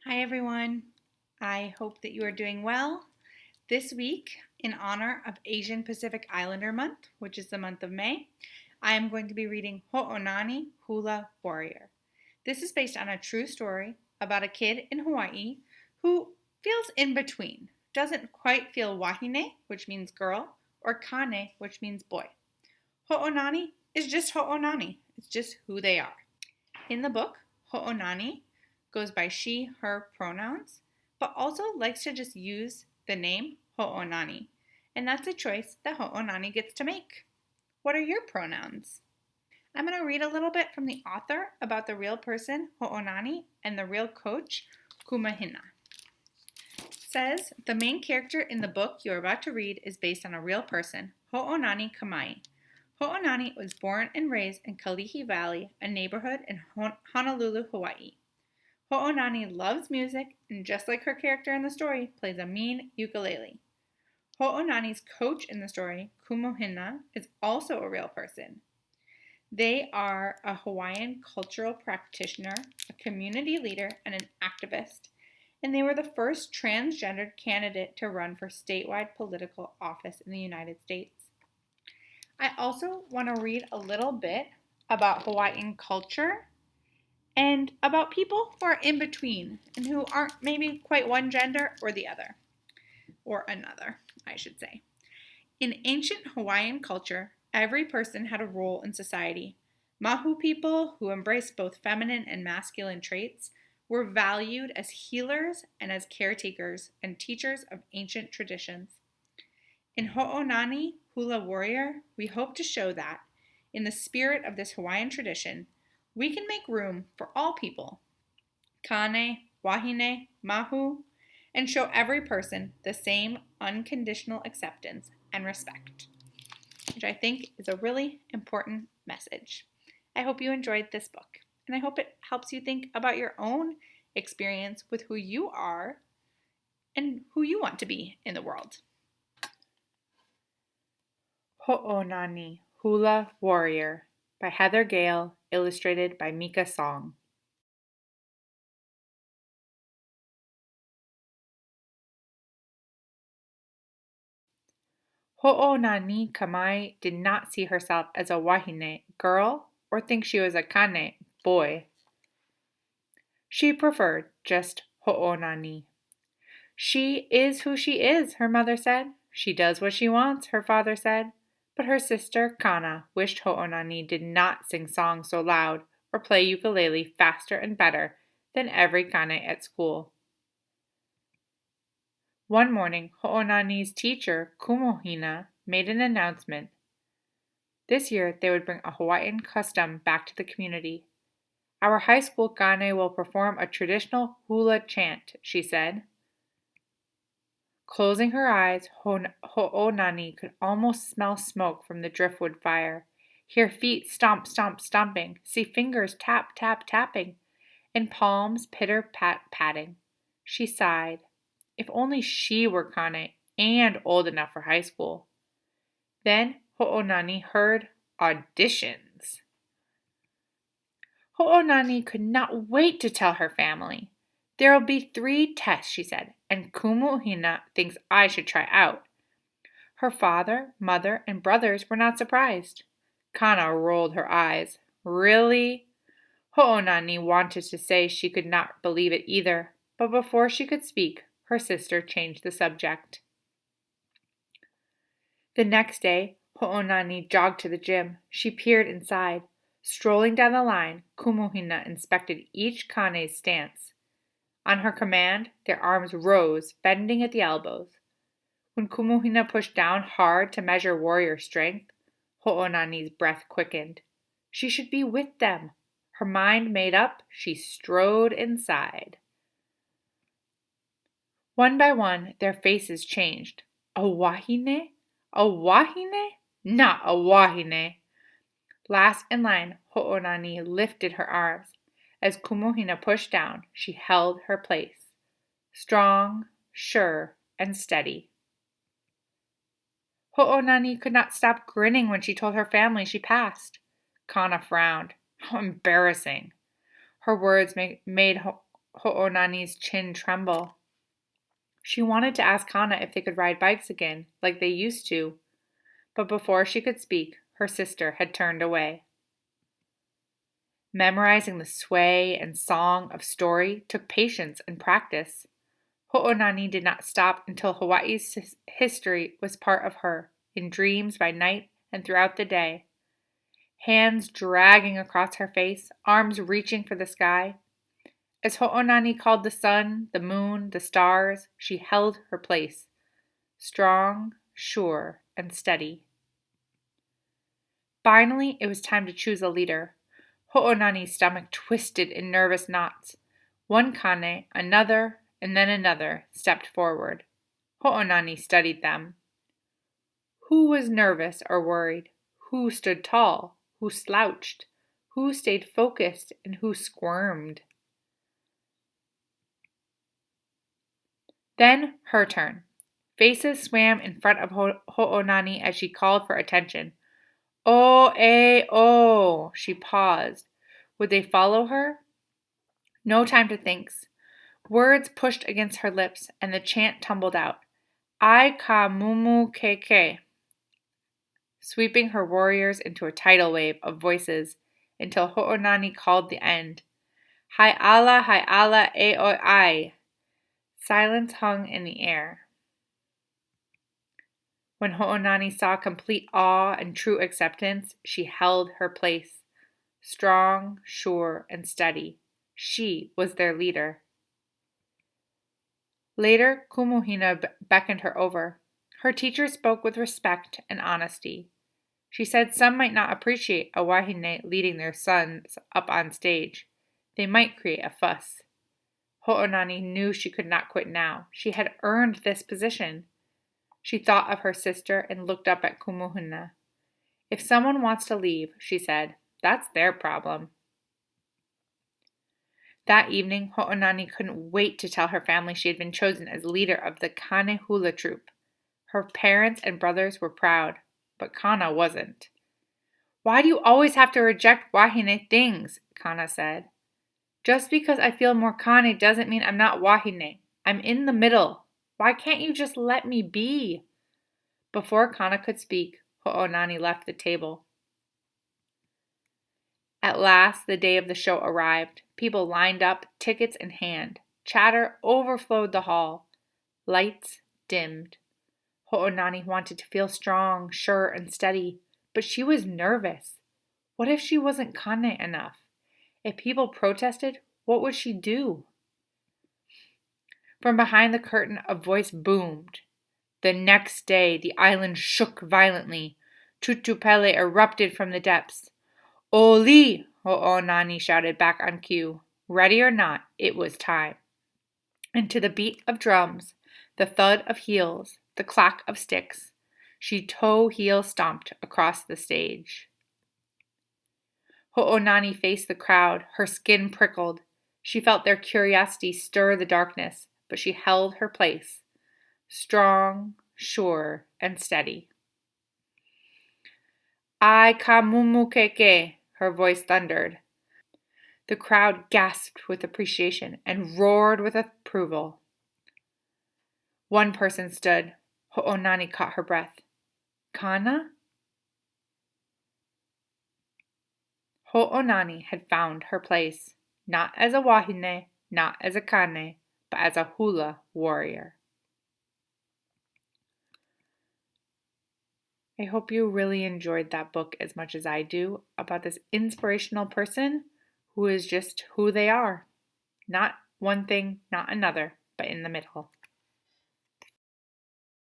Hi everyone. I hope that you are doing well. This week, in honor of Asian Pacific Islander Month, which is the month of May, I am going to be reading Ho'onani Hula Warrior. This is based on a true story about a kid in Hawaii who feels in between, doesn't quite feel wahine, which means girl, or kane, which means boy. Ho'onani is just Ho'onani. It's just who they are. In the book, Ho'onani goes by she, her pronouns, but also likes to just use the name Ho'onani. And that's a choice that Ho'onani gets to make. What are your pronouns? I'm going to read a little bit from the author about the real person, Ho'onani, and the real coach, Kumahina. It says, the main character in the book you're about to read is based on a real person, Ho'onani Kamai. Ho'onani was born and raised in Kalihi Valley, a neighborhood in Honolulu, Hawaii. Ho'onani loves music and, just like her character in the story, plays a mean ukulele. Ho'onani's coach in the story, Kumohina, is also a real person. They are a Hawaiian cultural practitioner, a community leader, and an activist, and they were the first transgendered candidate to run for statewide political office in the United States. I also want to read a little bit about Hawaiian culture and about people who are in between and who aren't maybe quite one gender or the other, or another, I should say. In ancient Hawaiian culture, every person had a role in society. Mahu people, who embraced both feminine and masculine traits, were valued as healers and as caretakers and teachers of ancient traditions. In Ho'onani Hula Warrior, we hope to show that, in the spirit of this Hawaiian tradition, we can make room for all people, kane, wahine, mahu, and show every person the same unconditional acceptance and respect, which I think is a really important message. I hope you enjoyed this book, and I hope it helps you think about your own experience with who you are and who you want to be in the world. Ho'onani Hula Warrior by Heather Gale, illustrated by Mika Song. Ho'onani Kamai did not see herself as a wahine girl or think she was a kane boy. She preferred just Ho'onani. She is who she is, her mother said. She does what she wants, her father said. But her sister, Kana, wished Ho'onani did not sing songs so loud or play ukulele faster and better than every kane at school. One morning, Ho'onani's teacher, Kumohina, made an announcement. This year, they would bring a Hawaiian custom back to the community. Our high school kane will perform a traditional hula chant, she said. Closing her eyes, Ho'onani could almost smell smoke from the driftwood fire, hear feet stomp, stomp, stomping, see fingers tap, tap, tapping, and palms pitter-patting. She sighed. If only she were kane and old enough for high school. Then Ho'onani heard auditions. Ho'onani could not wait to tell her family. There'll be 3 tests, she said, and Kumohina thinks I should try out. Her father, mother, and brothers were not surprised. Kana rolled her eyes. Really? Ho'onani wanted to say she could not believe it either, but before she could speak, her sister changed the subject. The next day, Ho'onani jogged to the gym. She peered inside. Strolling down the line, Kumohina inspected each kane's stance. On her command, their arms rose, bending at the elbows. When Kumohina pushed down hard to measure warrior strength, Ho'onani's breath quickened. She should be with them. Her mind made up, she strode inside. One by one, their faces changed. A wahine? A wahine? Not a wahine. Last in line, Ho'onani lifted her arms. As Kumohina pushed down, she held her place. Strong, sure, and steady. Ho'onani could not stop grinning when she told her family she passed. Kana frowned. How embarrassing. Her words made Ho'onani's chin tremble. She wanted to ask Kana if they could ride bikes again, like they used to, but before she could speak, her sister had turned away. Memorizing the sway and song of story took patience and practice. Ho'onani did not stop until Hawaii's history was part of her, in dreams by night and throughout the day. Hands dragging across her face, arms reaching for the sky. As Ho'onani called the sun, the moon, the stars, she held her place, strong, sure, and steady. Finally, it was time to choose a leader. Ho'onani's stomach twisted in nervous knots. One kane, another, and then another stepped forward. Ho'onani studied them. Who was nervous or worried? Who stood tall? Who slouched? Who stayed focused and who squirmed? Then her turn. Faces swam in front of Ho'onani as she called for attention. O-A-O! She paused. Would they follow her? No time to think. Words pushed against her lips, and the chant tumbled out. I ka mumu keke, sweeping her warriors into a tidal wave of voices until Ho'onani called the end. Hai ala e o ai. Silence hung in the air. When Ho'onani saw complete awe and true acceptance, she held her place, strong, sure, and steady. She was their leader. Later, Kumuhina beckoned her over. Her teacher spoke with respect and honesty. She said some might not appreciate a wahine leading their sons up on stage. They might create a fuss. Ho'onani knew she could not quit now. She had earned this position. She thought of her sister and looked up at Kumuhina. If someone wants to leave, she said, that's their problem. That evening, Ho'onani couldn't wait to tell her family she had been chosen as leader of the Kane Hula troupe. Her parents and brothers were proud, but Kana wasn't. Why do you always have to reject wahine things? Kana said. Just because I feel more Kane doesn't mean I'm not wahine. I'm in the middle. Why can't you just let me be? Before Kana could speak, Ho'onani left the table. At last, the day of the show arrived. People lined up, tickets in hand. Chatter overflowed the hall. Lights dimmed. Ho'onani wanted to feel strong, sure, and steady, but she was nervous. What if she wasn't kane enough? If people protested, what would she do? From behind the curtain, a voice boomed. The next day, the island shook violently. Tutupele erupted from the depths. Oli! Ho'onani shouted back on cue. Ready or not, it was time. And to the beat of drums, the thud of heels, the clack of sticks, she toe-heel stomped across the stage. Ho'onani faced the crowd, her skin prickled. She felt their curiosity stir the darkness, but she held her place, strong, sure, and steady. Ai ka mumu keke, her voice thundered. The crowd gasped with appreciation and roared with approval. One person stood. Ho'onani caught her breath. Kana? Ho'onani had found her place, not as a wahine, not as a kane, but as a hula warrior. I hope you really enjoyed that book as much as I do about this inspirational person who is just who they are. Not one thing, not another, but in the middle.